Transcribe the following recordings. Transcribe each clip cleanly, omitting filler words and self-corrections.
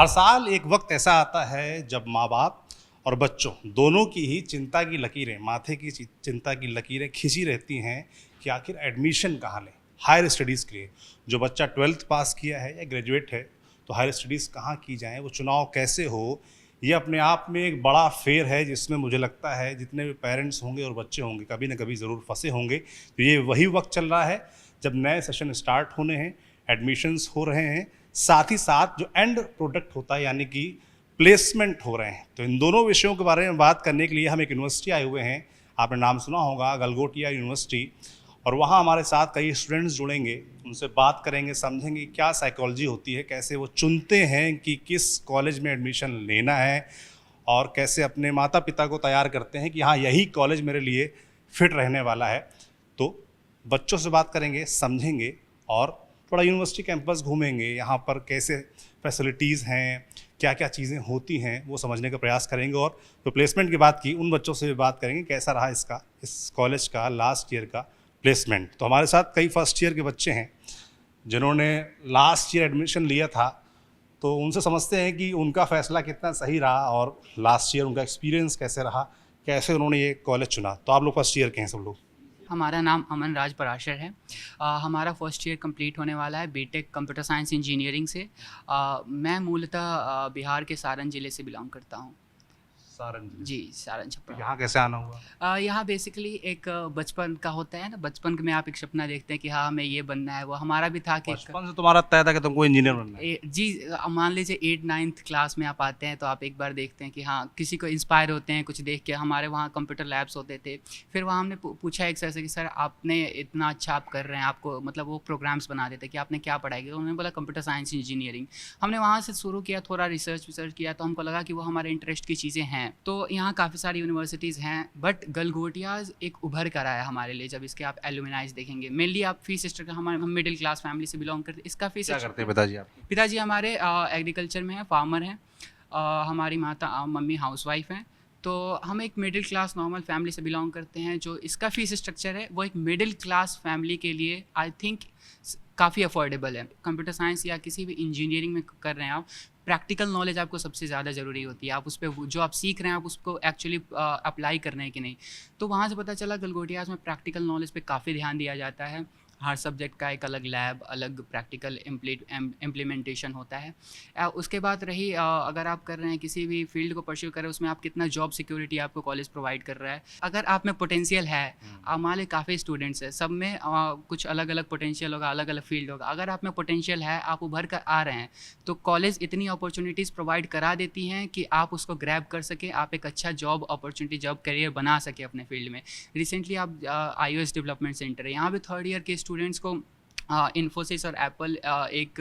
हर साल एक वक्त ऐसा आता है जब माँ बाप और बच्चों दोनों की ही चिंता की लकीरें, माथे की चिंता की लकीरें खिंची रहती हैं कि आखिर एडमिशन कहाँ लें हायर स्टडीज़ के लिए। जो बच्चा 12th पास किया है या ग्रेजुएट है तो हायर स्टडीज़ कहाँ की जाएँ, वो चुनाव कैसे हो, ये अपने आप में एक बड़ा फेर है जिसमें मुझे लगता है जितने भी पेरेंट्स होंगे और बच्चे होंगे कभी ना कभी ज़रूर फंसे होंगे। तो ये वही वक्त चल रहा है जब नए सेशन स्टार्ट होने हैं, एडमिशन्स हो रहे हैं, साथ ही साथ जो एंड प्रोडक्ट होता है यानी कि प्लेसमेंट हो रहे हैं। तो इन दोनों विषयों के बारे में बात करने के लिए हम एक यूनिवर्सिटी आए हुए हैं, आपने नाम सुना होगा गलगोटिया यूनिवर्सिटी, और वहाँ हमारे साथ कई स्टूडेंट्स जुड़ेंगे, उनसे बात करेंगे, समझेंगे क्या साइकोलॉजी होती है, कैसे वो चुनते हैं कि किस कॉलेज में एडमिशन लेना है, और कैसे अपने माता पिता को तैयार करते हैं कि हाँ यही कॉलेज मेरे लिए फिट रहने वाला है। तो बच्चों से बात करेंगे, समझेंगे और थोड़ा यूनिवर्सिटी कैंपस घूमेंगे, यहाँ पर कैसे फैसिलिटीज़ हैं, क्या क्या चीज़ें होती हैं, वो समझने का प्रयास करेंगे। और जो प्लेसमेंट की बात की उन बच्चों से भी बात करेंगे कैसा रहा इस कॉलेज का लास्ट ईयर का प्लेसमेंट। तो हमारे साथ कई फर्स्ट ईयर के बच्चे हैं जिन्होंने लास्ट ईयर एडमिशन लिया था, तो उनसे समझते हैं कि उनका फ़ैसला कितना सही रहा और लास्ट ईयर उनका एक्सपीरियंस कैसे रहा, कैसे उन्होंने ये कॉलेज चुना। तो आप लोग फर्स्ट ईयर के हैं सब लोग? हमारा नाम अमन राज पराशर है। हमारा फर्स्ट ईयर कंप्लीट होने वाला है बीटेक कंप्यूटर साइंस इंजीनियरिंग से। मैं मूलतः बिहार के सारण ज़िले से बिलोंग करता हूँ। सारण जी, सारण छपरा। यहाँ कैसे आना हुआ? यहाँ बेसिकली एक बचपन का होता है ना, बचपन में आप एक सपना देखते हैं कि हाँ हमें ये बनना है, वो हमारा भी था कि बचपन से तुम्हारा तय था कि तुमको इंजीनियर बनना है? जी, मान लीजिए 8-9th क्लास में आप आते हैं तो आप एक बार देखते हैं कि हाँ किसी को इंस्पायर होते हैं कुछ देख के। हमारे वहाँ कंप्यूटर लैब्स होते थे, फिर वहाँ हमने पूछा एक सर से कि सर आपने इतना अच्छा आप कर रहे हैं, आपको मतलब वो प्रोग्राम्स बना देते कि आपने क्या पढ़ाई की, उन्होंने बोला कंप्यूटर साइंस इंजीनियरिंग। हमने वहाँ से शुरू किया, थोड़ा रिसर्च किया तो हमको लगा कि वो हमारे इंटरेस्ट की चीज़ें हैं। तो यहाँ काफ़ी सारी यूनिवर्सिटीज़ हैं, बट गलगोटियाज़ एक उभर कर आया हमारे लिए। जब इसके आप एलुमिनाइज देखेंगे, मेनली आप फी सिस्टर का, हम मिडिल क्लास फैमिली से बिलोंग करते हैं। इसका फी क्या करते हैं पिताजी आप? पिताजी हमारे एग्रीकल्चर में हैं, फार्मर हैं। हमारी माता मम्मी हाउसवाइफ हैं। तो हम एक मिडिल क्लास नॉर्मल फैमिली से बिलोंग करते हैं। जो इसका फीस स्ट्रक्चर है वो एक मिडिल क्लास फैमिली के लिए आई थिंक काफ़ी अफोर्डेबल है। कंप्यूटर साइंस या किसी भी इंजीनियरिंग में कर रहे हैं आप, प्रैक्टिकल नॉलेज आपको सबसे ज़्यादा ज़रूरी होती है। आप उस पर जो आप सीख रहे हैं आप उसको एक्चुअली अप्लाई कर रहे हैं कि नहीं। तो वहाँ से पता चला गलगोटियाज़ में प्रैक्टिकल नॉलेज पे काफ़ी ध्यान दिया जाता है। हर सब्जेक्ट का एक अलग लैब, अलग प्रैक्टिकल इम्प्लीमेंटेशन होता है। उसके बाद रही अगर आप कर रहे हैं किसी भी फील्ड को परस्यू कर रहे हैं, उसमें आप कितना जॉब सिक्योरिटी आपको कॉलेज प्रोवाइड कर रहा है। अगर आप में पोटेंशियल है, हमारे काफ़ी स्टूडेंट्स हैं, सब में कुछ अलग अलग पोटेंशियल होगा, अलग अलग फील्ड होगा। अगर आप में पोटेंशियल है, आप उभर कर आ रहे हैं, तो कॉलेज इतनी अपॉर्चुनिटीज़ प्रोवाइड करा देती हैं कि आप उसको ग्रैब कर सकें, आप एक अच्छा जॉब अपॉर्चुनिटी, जॉब करियर बना सकें अपने फील्ड में। रिसेंटली आप iOS डेवलपमेंट सेंटर है, यहाँ पे थर्ड ईयर के स्टूडेंट्स को इन्फोसिस और एप्पल एक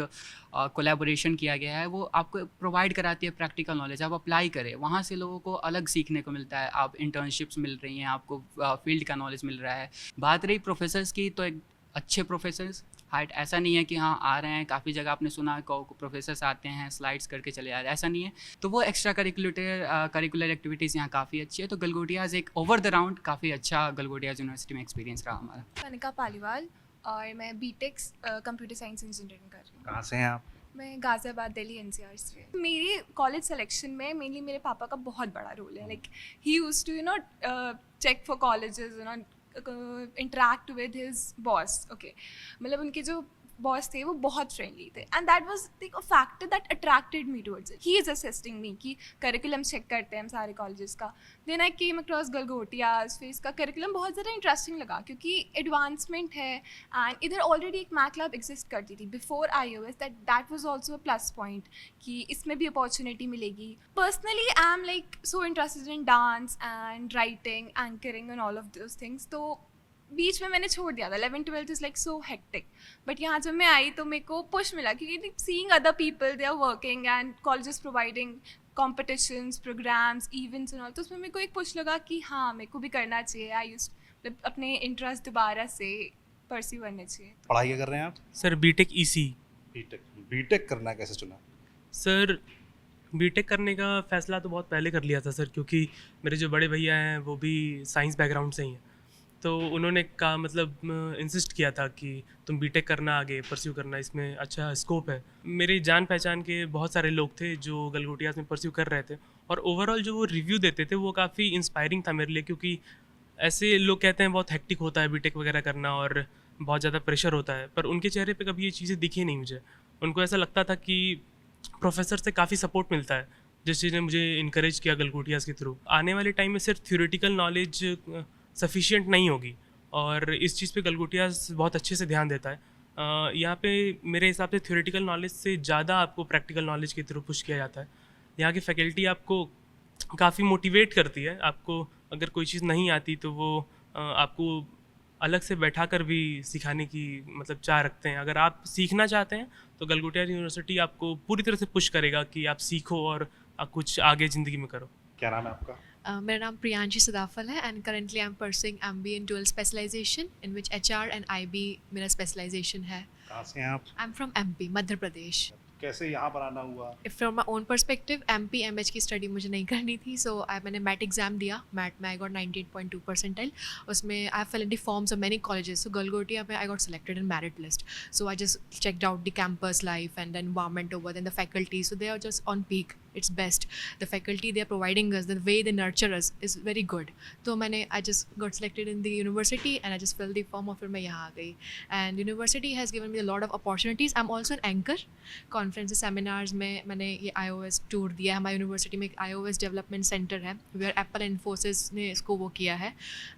कोलैबोरेशन किया गया है। वो आपको प्रोवाइड कराती है प्रैक्टिकल नॉलेज, आप अप्लाई करें, वहाँ से लोगों को अलग सीखने को मिलता है। आप इंटर्नशिप्स मिल रही हैं, आपको फील्ड का नॉलेज मिल रहा है। बात रही प्रोफेसर्स की, तो एक अच्छे प्रोफेसर्स हाइट ऐसा नहीं है कि हाँ आ रहे हैं, काफ़ी जगह आपने सुना प्रोफेसर्स आते हैं स्लाइड्स करके चले जा रहे हैं, ऐसा नहीं है। तो वो एक्स्ट्रा करिकुलर एक्टिविटीज़ यहाँ काफ़ी अच्छी है। तो गलगोटियाज़ एक ओवर द राउंड काफ़ी अच्छा गलगोटियाज़ यूनिवर्सिटी में एक्सपीरियंस रहा हमारा। कनिका पालीवाल और मैं बीटेक कंप्यूटर साइंस इंजीनियरिंग कर रही हूँ। कहाँ से हैं आप? मैं गाज़ियाबाद दिल्ली एनसीआर से। मेरी कॉलेज सिलेक्शन में मेनली मेरे पापा का बहुत बड़ा रोल है। Like he used to check for colleges, interact with his boss. Okay, मतलब उनके जो बॉस थे वो बहुत फ्रेंडली थे, and that was a factor that attracted me towards it. He is assisting me कि करिकुलम चेक करते हैं हम सारे कॉलेजेस का। Then I came across Galgotias, फिर इसका करिकुलम बहुत ज़्यादा इंटरेस्टिंग लगा क्योंकि एडवांसमेंट है, एंड इधर ऑलरेडी एक मैक लैब एग्जिस्ट करती थी before iOS। That was also a plus point कि इसमें भी अपॉर्चुनिटी मिलेगी। Personally I am like so interested in dance and writing, anchoring and all of those things. तो बीच में मैंने छोड़ दिया था। 11th-12th is like so hectic, but यहाँ जब मैं आई तो मेरे को पुश मिला क्योंकि seeing other people they are working and colleges providing competitions, programs, events and all. तो उसमें मेरे को एक पुश लगा कि हाँ मेरे को भी करना चाहिए। आई यूज्ड अपने इंटरेस्ट दोबारा से परस्यू करने चाहिए। पढ़ाई क्या कर रहे हैं आप? Sir BTech EC. बीटेक करना कैसे चुना? सर बीटेक करने का फ़ैसला तो बहुत पहले कर लिया था सर, क्योंकि मेरे जो बड़े भैया हैं वो भी साइंस बैकग्राउंड से ही हैं। तो उन्होंने कहा मतलब इंसिस्ट किया था कि तुम बीटेक करना, आगे परस्यू करना, इसमें अच्छा स्कोप है। मेरे जान पहचान के बहुत सारे लोग थे जो गलगोटियास में परस्यू कर रहे थे, और ओवरऑल जो वो रिव्यू देते थे वो काफ़ी इंस्पायरिंग था मेरे लिए, क्योंकि ऐसे लोग कहते हैं बहुत हेक्टिक होता है बीटेक वगैरह करना और बहुत ज़्यादा प्रेशर होता है, पर उनके चेहरे पे कभी ये चीज़ें दिखी नहीं मुझे। उनको ऐसा लगता था कि प्रोफेसर से काफ़ी सपोर्ट मिलता है, जिस चीज़ ने मुझे इनकरेज किया गलगोटियास के थ्रू। आने वाले टाइम में सिर्फ थ्योरेटिकल नॉलेज सफिशिएंट नहीं होगी, और इस चीज़ पे गलगोटियास बहुत अच्छे से ध्यान देता है। यहाँ पे मेरे हिसाब से थ्योरेटिकल नॉलेज से ज़्यादा आपको प्रैक्टिकल नॉलेज की थ्रू पुश किया जाता है। यहाँ की फैकल्टी आपको काफ़ी मोटिवेट करती है। आपको अगर कोई चीज़ नहीं आती तो वो आपको अलग से बैठा कर भी सिखाने की मतलब चाह रखते हैं। अगर आप सीखना चाहते हैं तो गलगोटिया यूनिवर्सिटी आपको पूरी तरह से पुश करेगा कि आप सीखो और कुछ आगे ज़िंदगी में करो। क्या नाम है आपका? मेरा नाम प्रियांशी सदाफल है and currently I am pursuing MBA in dual specialisation in which HR and IB मेरा स्पेशलाइजेशन है। कहाँ से हैं आप? I am from MP Madhya Pradesh. कैसे यहाँ पर आना हुआ? From my own perspective MP MH की स्टडी मुझे नहीं करनी थी, सो मैंने मैट एग्जाम दिया। मैट में आई गॉट 98.2 परसेंटाइल। उसमें I fill in the forms of many colleges, so Galgotia में I got selected in merit list. So I just checked out the campus life and the environment over then the faculty, so they are just on peak, it's best. The faculty they are providing us, the way they nurture us is very good. तो मैंने I just got selected in the university and I just filled the form, और फिर मैं यहाँ आ गई। And university has given me a lot of opportunities. I'm also an anchor conferences seminars में मैंने ये iOS tour दिया है। हमारी यूनिवर्सिटी में एक iOS डेवलपमेंट सेंटर है where Apple Infosys ने इसको वो किया है,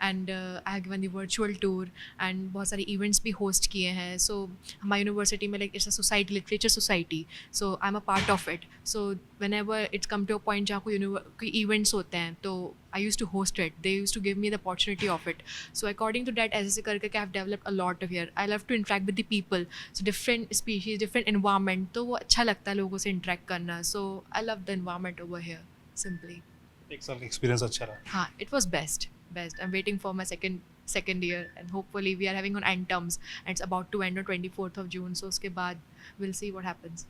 and I have given the virtual tour and बहुत सारे events भी host किए हैं। So हमारी यूनिवर्सिटी में like it's a society, literature society, so I'm a part of it. So whenever it's come to a point जहाँ कोई events होते हैं तो I used to host it. They used to give me the opportunity of it. So according to that, ऐसे करके I have developed a lot of here. I love to interact with the people. So different species, different environment. तो वो अच्छा लगता है लोगों से interact करना. So I love the environment over here. Simply. एक साल का एक्सपीरियंस अच्छा रहा? हाँ, it was best. I'm waiting for my second year and hopefully we are having on end terms and it's about to end on 24th of June. So उसके बाद we'll see what happens.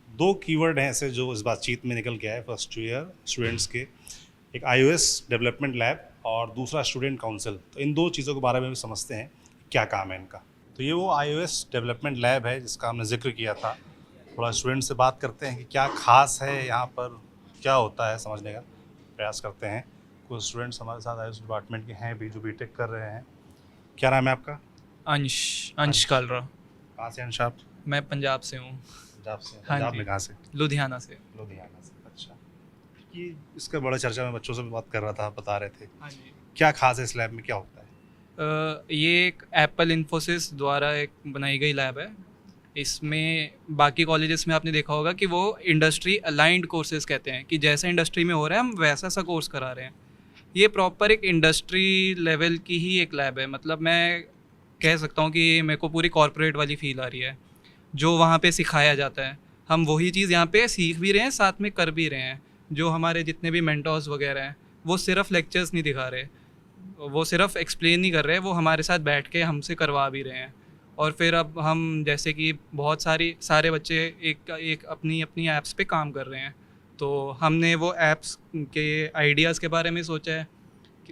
दो keyword हैं ऐसे जो इस बातचीत में निकल के आए फर्स्ट ईयर स्टूडेंट्स के, एक iOS डेवलपमेंट लैब और दूसरा स्टूडेंट काउंसिल। तो इन दो चीज़ों के बारे में भी समझते हैं क्या काम है इनका। तो ये वो iOS डेवलपमेंट लैब है जिसका हमने जिक्र किया था। थोड़ा स्टूडेंट से बात करते हैं कि क्या खास है यहाँ पर, क्या होता है, समझने का प्रयास करते हैं। कुछ स्टूडेंट्स हमारे साथ iOS डिपार्टमेंट के हैं भी जो बीटेक कर रहे हैं। क्या नाम है आपका? अंश कालरा। कहाँ से अंश आप? मैं पंजाब से हूँ। पंजाब से? हाँ पंजाब जी। में कहाँ से? लुधियाना से। लुधियाना से। अच्छा, ये इसका बड़ा चर्चा में बच्चों से भी बात कर रहा था, बता रहे थे हाँ जी। क्या खास है इस लैब में, क्या होता है? ये एक एप्पल इन्फोसिस द्वारा एक बनाई गई लैब है। इसमें बाकी कॉलेजेस में आपने देखा होगा कि वो इंडस्ट्री अलाइंड कोर्सेज कहते हैं कि जैसा इंडस्ट्री में हो रहा है हम वैसा सा कोर्स करा रहे हैं। ये प्रॉपर एक इंडस्ट्री लेवल की ही एक लैब है। मतलब मैं कह सकता हूँ कि मेरे को पूरी कॉर्पोरेट वाली फील आ रही है। जो वहाँ पे सिखाया जाता है हम वही चीज़ यहाँ पे सीख भी रहे हैं, साथ में कर भी रहे हैं। जो हमारे जितने भी मेंटर्स वगैरह हैं वो सिर्फ लेक्चर्स नहीं दिखा रहे, वो सिर्फ एक्सप्लेन नहीं कर रहे, वो हमारे साथ बैठ के हमसे करवा भी रहे हैं। और फिर अब हम जैसे कि बहुत सारे बच्चे एक अपनी ऐप्स पे काम कर रहे हैं, तो हमने वो ऐप्स के आइडियाज़ के बारे में सोचा है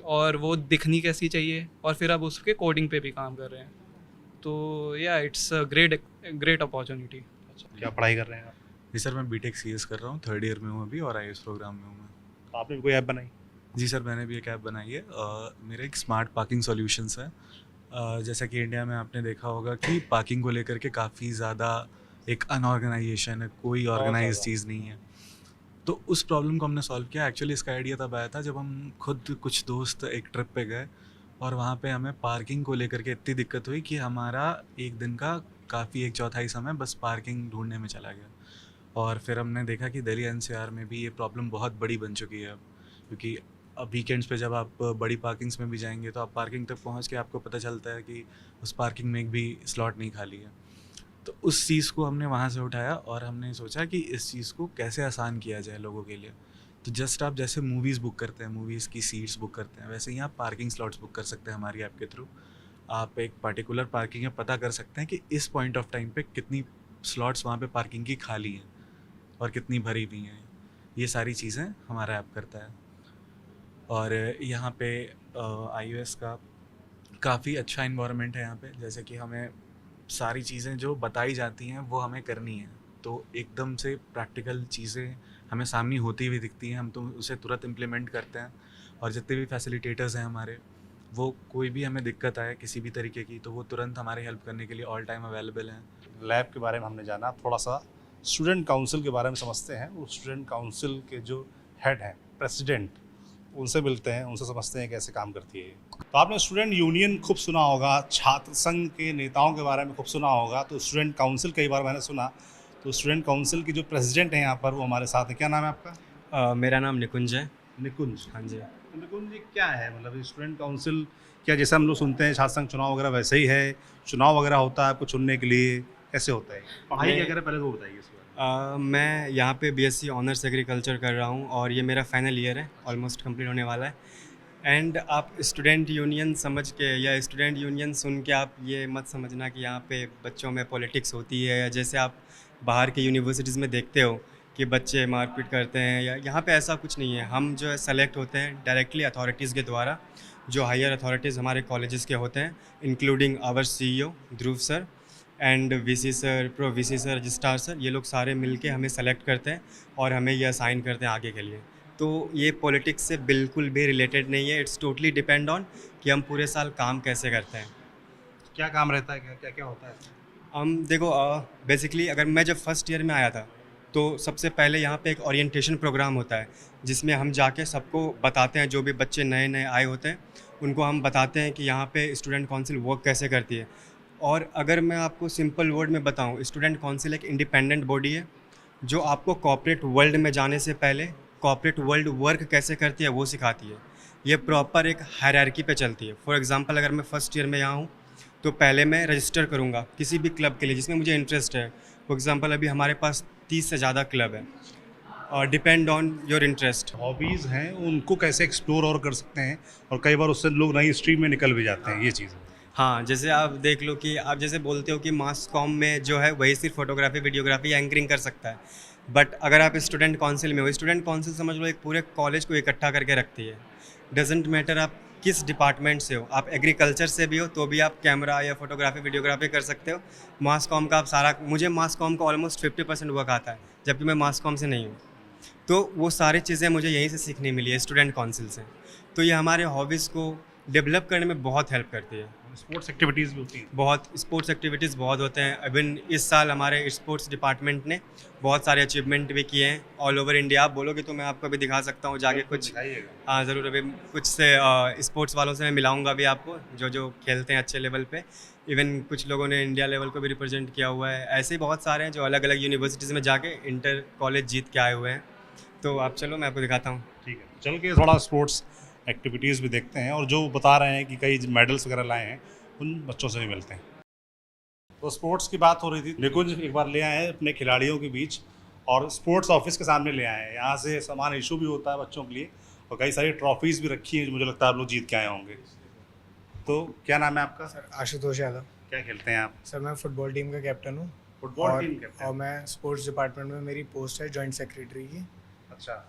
और वो दिखनी कैसी चाहिए, और फिर अब उसके कोडिंग पे भी काम कर रहे हैं। तो या इट्स अ ग्रेट अपॉर्चुनिटी। अच्छा, क्या पढ़ाई कर रहे हैं आप? जी सर, मैं बीटेक CS कर रहा हूँ, 3rd ईयर में हूँ अभी और iOS प्रोग्राम में हूँ मैं। तो आपने भी कोई ऐप बनाई? जी सर, मैंने भी एक ऐप बनाई है। मेरा एक स्मार्ट पार्किंग सॉल्यूशंस है। जैसा कि इंडिया में आपने देखा होगा कि पार्किंग को लेकर के काफ़ी ज़्यादा एक अनऑर्गेनाइजेशन है, कोई ऑर्गेनाइज चीज़ नहीं है। तो उस प्रॉब्लम को हमने सॉल्व किया। एक्चुअली इसका आइडिया तब आया था जब हम खुद कुछ दोस्त एक ट्रिप पे गए और वहाँ पे हमें पार्किंग को लेकर के इतनी दिक्कत हुई कि हमारा एक दिन का काफ़ी 1/4 समय बस पार्किंग ढूंढने में चला गया। और फिर हमने देखा कि दिल्ली NCR में भी ये प्रॉब्लम बहुत बड़ी बन चुकी है अब, क्योंकि अब वीकेंड्स पे जब आप बड़ी पार्किंग्स में भी जाएंगे तो आप पार्किंग तक पहुंच के आपको पता चलता है कि उस पार्किंग में एक भी स्लॉट नहीं खाली है। तो उस चीज़ को हमने वहाँ से उठाया और हमने सोचा कि इस चीज़ को कैसे आसान किया जाए लोगों के लिए। तो जस्ट आप जैसे मूवीज़ बुक करते हैं, मूवीज़ की सीट्स बुक करते हैं, वैसे ही आप पार्किंग स्लॉट्स बुक कर सकते हैं हमारी ऐप के थ्रू। आप एक पर्टिकुलर पार्किंग में पता कर सकते हैं कि इस पॉइंट ऑफ टाइम पे कितनी स्लॉट्स वहाँ पे पार्किंग की खाली हैं और कितनी भरी हुई हैं। ये सारी चीज़ें हमारा ऐप करता है। और यहाँ पे iOS का काफ़ी अच्छा इन्वायरमेंट है यहाँ पे, जैसे कि हमें सारी चीज़ें जो बताई जाती हैं वो हमें करनी है, तो एकदम से प्रैक्टिकल चीज़ें हमें सामने होती हुई दिखती हैं, हम तो उसे तुरंत इम्प्लीमेंट करते हैं। और जितने भी फैसिलिटेटर्स हैं हमारे, वो कोई भी हमें दिक्कत आए किसी भी तरीके की, तो वो तुरंत हमारी हेल्प करने के लिए ऑल टाइम अवेलेबल हैं। लैब के बारे में हमने जाना, थोड़ा सा स्टूडेंट काउंसिल के बारे में समझते हैं। वो स्टूडेंट काउंसिल के जो हेड हैं, प्रेसिडेंट, उनसे मिलते हैं, उनसे समझते हैं कैसे काम करती है। तो आपने स्टूडेंट यूनियन खूब सुना होगा, छात्र संघ के नेताओं के बारे में खूब सुना होगा, तो स्टूडेंट काउंसिल कई बार मैंने सुना। तो स्टूडेंट काउंसिल की जो प्रेसिडेंट हैं यहाँ पर, वो हमारे साथ हैं। क्या नाम है आपका? मेरा नाम निकुंज है। निकुंज। हाँ जी। तो निकुंज जी, क्या है मतलब स्टूडेंट काउंसिल? क्या जैसे हम लोग सुनते हैं छात्र संघ चुनाव वगैरह वैसे ही है? चुनाव वगैरह होता है आपको चुनने के लिए, कैसे होता है? पढ़ाई क्या करें पहले तो बताइए इस बारे में। मैं यहाँ पे बीएससी ऑनर्स एग्रीकल्चर कर रहा हूँ और ये मेरा फाइनल ईयर है, ऑलमोस्ट कंप्लीट होने वाला है। एंड आप स्टूडेंट यूनियन समझ के या स्टूडेंट यूनियन सुन के आप ये मत समझना कि यहाँ पे बच्चों में पॉलिटिक्स होती है, या जैसे आप बाहर के यूनिवर्सिटीज़ में देखते हो कि बच्चे मारपीट करते हैं, या यहाँ पे ऐसा कुछ नहीं है। हम जो है सेलेक्ट होते हैं डायरेक्टली अथॉरिटीज़ के द्वारा, जो हायर अथॉरिटीज़ हमारे कॉलेजेस के होते हैं, including our CEO Dhruv sir and VC sir, pro VC sir, registrar sir, ये लोग सारे मिलके हमें सेलेक्ट करते हैं और हमें ये असाइन करते हैं आगे के लिए। तो ये पॉलिटिक्स से बिल्कुल भी रिलेटेड नहीं है। इट्स टोटली डिपेंड ऑन कि हम पूरे साल काम कैसे करते हैं। क्या काम रहता है, क्या क्या क्या होता है? हम देखो, बेसिकली अगर मैं जब फर्स्ट ईयर में आया था तो सबसे पहले यहाँ पे एक ओरिएंटेशन प्रोग्राम होता है, जिसमें हम जाके सबको बताते हैं, जो भी बच्चे नए नए आए होते हैं उनको हम बताते हैं कि यहाँ पे स्टूडेंट काउंसिल वर्क कैसे करती है। और अगर मैं आपको सिंपल वर्ड में बताऊँ, स्टूडेंट काउंसिल एक इंडिपेंडेंट बॉडी है जो आपको कॉर्पोरेट वर्ल्ड में जाने से पहले कॉर्पोरेट वर्ल्ड वर्क कैसे करती है वो सिखाती है। ये प्रॉपर एक हायरार्की पे चलती है। फॉर एग्जांपल, अगर मैं फर्स्ट ईयर में यहाँ हूँ तो पहले मैं रजिस्टर करूँगा किसी भी क्लब के लिए जिसमें मुझे इंटरेस्ट है। फॉर एग्जांपल, अभी हमारे पास 30 से ज़्यादा क्लब है, और depend on your interest. Hobbies हैं उनको कैसे एक्सप्लोर और कर सकते हैं, और कई बार उससे लोग नई स्ट्रीम में निकल भी जाते हैं, ये चीज़ है। हाँ, जैसे आप देख लो कि आप जैसे बोलते हो कि मास कॉम में जो है वही सिर्फ फोटोग्राफी, वीडियोग्राफी या एंकरिंग कर सकता है, बट अगर आप स्टूडेंट काउंसिल में हो, स्टूडेंट काउंसिल समझ लो एक पूरे कॉलेज को इकट्ठा करके रखती है। डजेंट मैटर आप किस डिपार्टमेंट से हो, आप एग्रीकल्चर से भी हो तो भी आप कैमरा या फोटोग्राफी, वीडियोग्राफी कर सकते हो। मास कॉम का आप सारा, मुझे मास कॉम का ऑलमोस्ट 50% वर्क आता है, जबकि मैं मास कॉम से नहीं हूँ। तो वो सारी चीज़ें मुझे यहीं से सीखने मिली है, स्टूडेंट काउंसिल से। तो ये हमारे हॉबीज़ को डेवलप करने में बहुत हेल्प करती है। स्पोर्ट्स एक्टिविटीज़ भी होती हैं। बहुत स्पोर्ट्स एक्टिविटीज़ बहुत होते हैं। इवन इस साल हमारे स्पोर्ट्स डिपार्टमेंट ने बहुत सारे अचीवमेंट भी किए हैं ऑल ओवर इंडिया। आप बोलोगे तो मैं आपको भी दिखा सकता हूँ जाके कुछ। दिखाइएगा। हाँ ज़रूर, अभी कुछ से स्पोर्ट्स वालों से मैं मिलाऊंगा भी आपको, जो जो खेलते हैं अच्छे लेवल पे। इवन कुछ लोगों ने इंडिया लेवल को भी रिप्रेजेंट किया हुआ है। ऐसे ही बहुत सारे हैं जो अलग अलग यूनिवर्सिटीज़ में जाके इंटर कॉलेज जीत के आए हुए हैं। तो आप चलो मैं आपको दिखाता हूँ। ठीक है, चल के थोड़ा स्पोर्ट्स एक्टिविटीज़ भी देखते हैं, और जो बता रहे हैं कि कई मेडल्स वगैरह लाए हैं उन बच्चों से भी मिलते हैं। तो स्पोर्ट्स की बात हो रही थी, निकुंज एक बार ले आए हैं अपने खिलाड़ियों के बीच, और स्पोर्ट्स ऑफिस के सामने ले आए हैं। यहाँ से सामान इशू भी होता है बच्चों के लिए, और कई सारी ट्रॉफीज़ भी रखी हैं जो मुझे लगता है आप लोग जीत के आए होंगे। तो क्या नाम है आपका? सर आशुतोष यादव। क्या खेलते हैं आप? सर मैं फुटबॉल टीम का कैप्टन हूँ। Football team captain? और मैं स्पोर्ट्स डिपार्टमेंट में, मेरी पोस्ट है जॉइंट सेक्रेटरी की। अच्छा,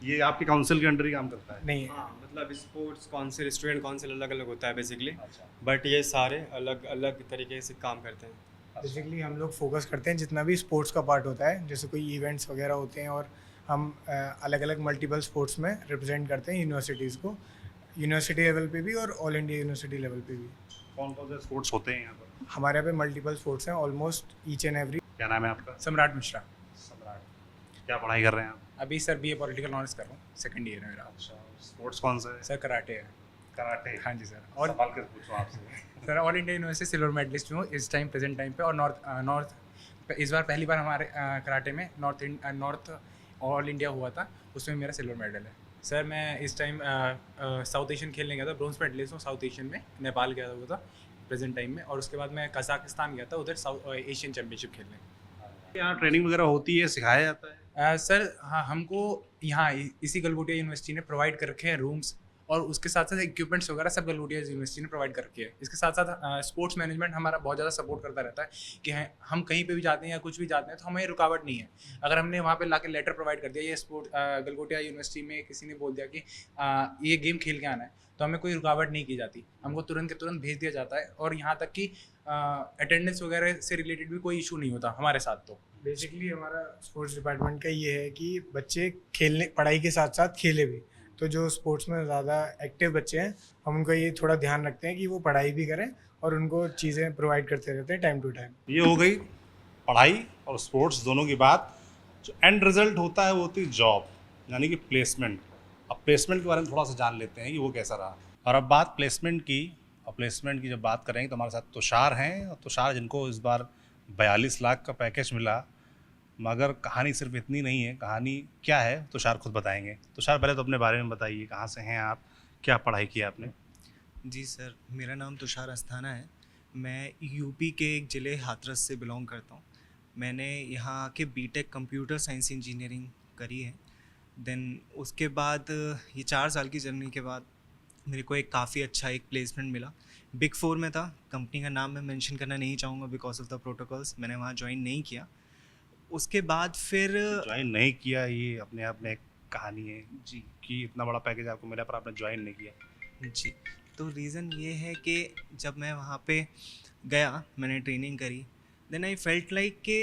ये आपकी काउंसिल के अंडर ही काम करता है? नहीं, हाँ, मतलब स्पोर्ट्स काउंसिल, स्टूडेंट काउंसिल अलग अलग होता है बेसिकली, अच्छा। बट ये सारे अलग अलग तरीके से काम करते हैं। बेसिकली हम लोग फोकस करते हैं जितना भी स्पोर्ट्स का पार्ट होता है, जैसे कोई इवेंट्स वगैरह होते हैं, और हम अलग अलग मल्टीपल स्पोर्ट्स में रिप्रेजेंट करते हैं यूनिवर्सिटीज़ को, यूनिवर्सिटी लेवल पे भी और ऑल इंडिया यूनिवर्सिटी लेवल पे भी। कौन कौन से स्पोर्ट्स होते हैं यहाँ पर? हमारे यहाँ पे मल्टीपल स्पोर्ट्स हैं, ऑलमोस्ट ईच एंड एवरी। क्या नाम है आपका? सम्राट मिश्रा। सम्राट। क्या पढ़ाई कर रहे हैं आप? अभी सर बीए पॉलिटिकल ऑनर्स कर रहा हूँ, सेकंड ईयर है मेरा। अच्छा, स्पोर्ट्स कौन सा है? सर कराटे है। कराटे? हाँ जी सर। और और सवाल कैसे पूछूं आपसे? Sir all India university silver medalist हूँ इस टाइम, प्रेजेंट टाइम पे। और नॉर्थ इस बार पहली बार हमारे कराटे में नॉर्थ ऑल इंडिया हुआ था, उसमें मेरा सिल्वर मेडल है। सर मैं इस टाइम साउथ एशियन खेलने गया था, ब्रोंज मेडलिस्ट हूँ साउथ एशियन में, नेपाल गया था वो था प्रेजेंट टाइम में। और उसके बाद मैं कजाकिस्तान गया था उधर साउथ एशियन चैम्पियनशिप खेलने। यहाँ ट्रेनिंग वगैरह होती है, सिखाया जाता है? सर हाँ, हमको यहाँ इसी गलगोटिया यूनिवर्सिटी ने प्रोवाइड कर रखे हैं रूम्स और उसके साथ साथ इक्विपमेंट्स वगैरह सब गलगोटिया यूनिवर्सिटी ने प्रोवाइड कर रखी है। इसके साथ साथ स्पोर्ट्स मैनेजमेंट हमारा बहुत ज़्यादा सपोर्ट करता रहता है कि हम कहीं पे भी जाते हैं या कुछ भी जाते हैं तो हमें रुकावट नहीं है। अगर हमने वहाँ पे लाके लेटर प्रोवाइड कर दिया, ये स्पोर्ट गलगोटिया यूनिवर्सिटी में किसी ने बोल दिया कि ये गेम खेल के आना है, तो हमें कोई रुकावट नहीं की जाती, हमको तुरंत के तुरंत भेज दिया जाता है। और यहाँ तक कि अटेंडेंस वगैरह से रिलेटेड भी कोई इशू नहीं होता हमारे साथ। तो बेसिकली हमारा स्पोर्ट्स डिपार्टमेंट का ये है कि बच्चे खेलने पढ़ाई के साथ साथ खेले भी, तो जो स्पोर्ट्स में ज़्यादा एक्टिव बच्चे हैं हम उनका ये थोड़ा ध्यान रखते हैं कि वो पढ़ाई भी करें और उनको चीज़ें प्रोवाइड करते रहते हैं टाइम टू टाइम। ये हो गई पढ़ाई और स्पोर्ट्स दोनों की बात। जो एंड रिजल्ट होता है वो होती है जॉब, यानी कि प्लेसमेंट। अब प्लेसमेंट के बारे में थोड़ा सा जान लेते हैं कि वो कैसा रहा। और अब बात प्लेसमेंट की, और प्लेसमेंट की जब बात करेंगे तो हमारे साथ तुषार हैं, और तुषार जिनको इस बार 42 लाख का पैकेज मिला। मगर कहानी सिर्फ इतनी नहीं है, कहानी क्या है तुषार खुद बताएंगे। तुषार पहले तो अपने बारे में बताइए, कहाँ से हैं आप, क्या पढ़ाई की आपने? जी सर, मेरा नाम तुषार अस्थाना है। मैं यूपी के एक ज़िले हाथरस से बिलोंग करता हूँ। मैंने यहाँ आके बीटेक कंप्यूटर साइंस इंजीनियरिंग करी है। देन उसके बाद ये 4 साल की जर्नी के बाद मेरे को एक काफ़ी अच्छा एक प्लेसमेंट मिला। बिग 4 में था, कंपनी का नाम मैं मेंशन करना नहीं चाहूँगा बिकॉज ऑफ द प्रोटोकॉल्स। मैंने वहाँ ज्वाइन नहीं किया। उसके बाद फिर ज्वाइन नहीं किया, ये अपने आप में एक कहानी है जी कि इतना बड़ा पैकेज आपको मिला पर आपने ज्वाइन नहीं किया। जी, तो रीज़न ये है कि जब मैं वहाँ पे गया, मैंने ट्रेनिंग करी, देन आई फेल्ट लाइक कि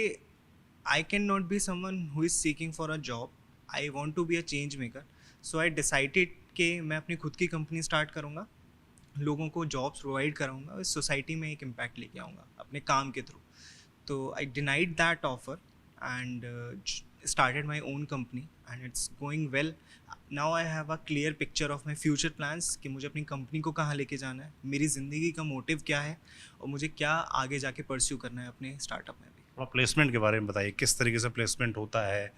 I can not be someone who is seeking for a job, I want to be a change maker. So I decided कि मैं अपनी खुद की कंपनी स्टार्ट करूँगा, लोगों को जॉब्स प्रोवाइड कराऊँगा, इस सोसाइटी में एक इम्पैक्ट लेके आऊँगा अपने काम के थ्रू। तो I denied that offer and started my own company and it's going well. Now I have a clear picture of my future plans कि मुझे अपनी कंपनी को कहाँ लेके जाना है, मेरी ज़िंदगी का मोटिव क्या है और मुझे क्या आगे जाके परस्यू करना है अपने स्टार्टअप में भी। थोड़ा प्लेसमेंट के बारे में बताइए, किस तरीके से प्लेसमेंट होता है,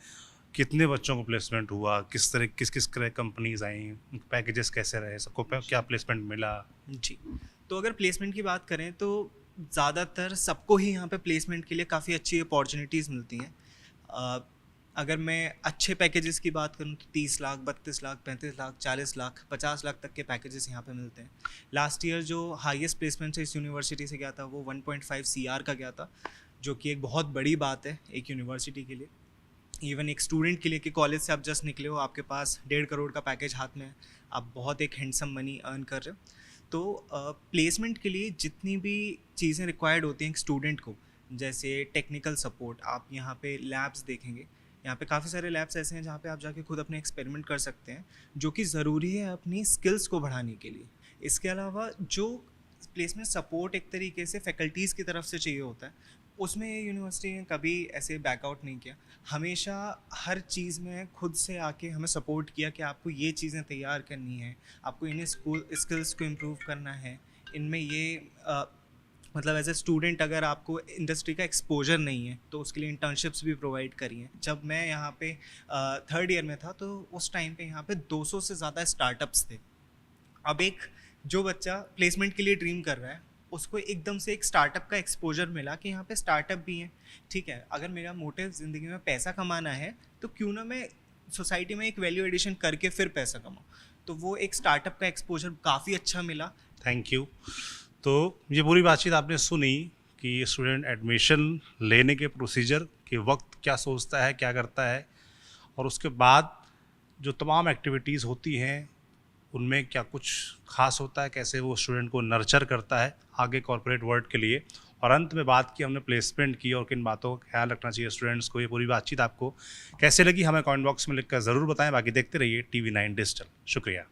कितने बच्चों को प्लेसमेंट हुआ, किस किस कंपनीज आई, पैकेजेस कैसे रहे, सबको क्या प्लेसमेंट मिला? जी, तो अगर प्लेसमेंट की बात करें तो ज़्यादातर सबको ही यहाँ पे प्लेसमेंट के लिए काफ़ी अच्छी अपॉर्चुनिटीज़ मिलती हैं। अगर मैं अच्छे पैकेजेस की बात करूँ तो 30 लाख, 32 लाख, 35 लाख, 40 लाख, 50 लाख तक के पैकेजेस यहाँ पे मिलते हैं। लास्ट ईयर जो हाईएस्ट प्लेसमेंट इस यूनिवर्सिटी से गया था वो 1.5 CR का गया था, जो कि एक बहुत बड़ी बात है एक यूनिवर्सिटी के लिए, इवन एक स्टूडेंट के लिए कि कॉलेज से आप जस्ट निकले हो, आपके पास 1.5 करोड़ का पैकेज हाथ में है, आप बहुत एक हैंडसम मनी अर्न कर रहे हो। तो प्लेसमेंट के लिए जितनी भी चीज़ें रिक्वायर्ड होती हैं एक स्टूडेंट को, जैसे टेक्निकल सपोर्ट, आप यहाँ पे लैब्स देखेंगे, यहाँ पे काफ़ी सारे लैब्स ऐसे हैं जहाँ पे आप जाके खुद अपने एक्सपेरिमेंट कर सकते हैं, जो कि ज़रूरी है अपनी स्किल्स को बढ़ाने के लिए। इसके अलावा जो प्लेसमेंट सपोर्ट एक तरीके से फैकल्टीज़ की तरफ से चाहिए होता है, उसमें ये यूनिवर्सिटी ने कभी ऐसे बैकआउट नहीं किया। हमेशा हर चीज़ में खुद से आके हमें सपोर्ट किया कि आपको ये चीज़ें तैयार करनी है, आपको इन्हें स्किल्स को इम्प्रूव करना है, इनमें ये मतलब एज ए स्टूडेंट अगर आपको इंडस्ट्री का एक्सपोजर नहीं है तो उसके लिए इंटर्नशिप्स भी प्रोवाइड करी हैं। जब मैं यहाँ पे 3rd ईयर में था तो उस टाइम पे यहाँ पे 200 से ज़्यादा स्टार्टअप्स थे। अब एक जो बच्चा प्लेसमेंट के लिए ड्रीम कर रहा है उसको एकदम से एक स्टार्टअप का एक्सपोजर मिला कि यहाँ पे स्टार्टअप भी हैं। ठीक है, अगर मेरा मोटिव ज़िंदगी में पैसा कमाना है तो क्यों ना मैं सोसाइटी में एक वैल्यू एडिशन करके फिर पैसा कमाऊँ। तो वो एक स्टार्टअप का एक्सपोजर काफ़ी अच्छा मिला। Thank you. तो ये पूरी बातचीत आपने सुनी कि स्टूडेंट एडमिशन लेने के प्रोसीजर के वक्त क्या सोचता है, क्या करता है, और उसके बाद जो तमाम एक्टिविटीज़ होती हैं उनमें क्या कुछ खास होता है, कैसे वो स्टूडेंट को नर्चर करता है आगे कॉर्पोरेट वर्ल्ड के लिए। और अंत में बात की हमने प्लेसमेंट की और किन बातों का ख्याल रखना चाहिए स्टूडेंट्स को। ये पूरी बातचीत आपको कैसे लगी हमें कमेंट बॉक्स में लिखकर ज़रूर बताएं। बाकी देखते रहिए TV9 डिजिटल। शुक्रिया।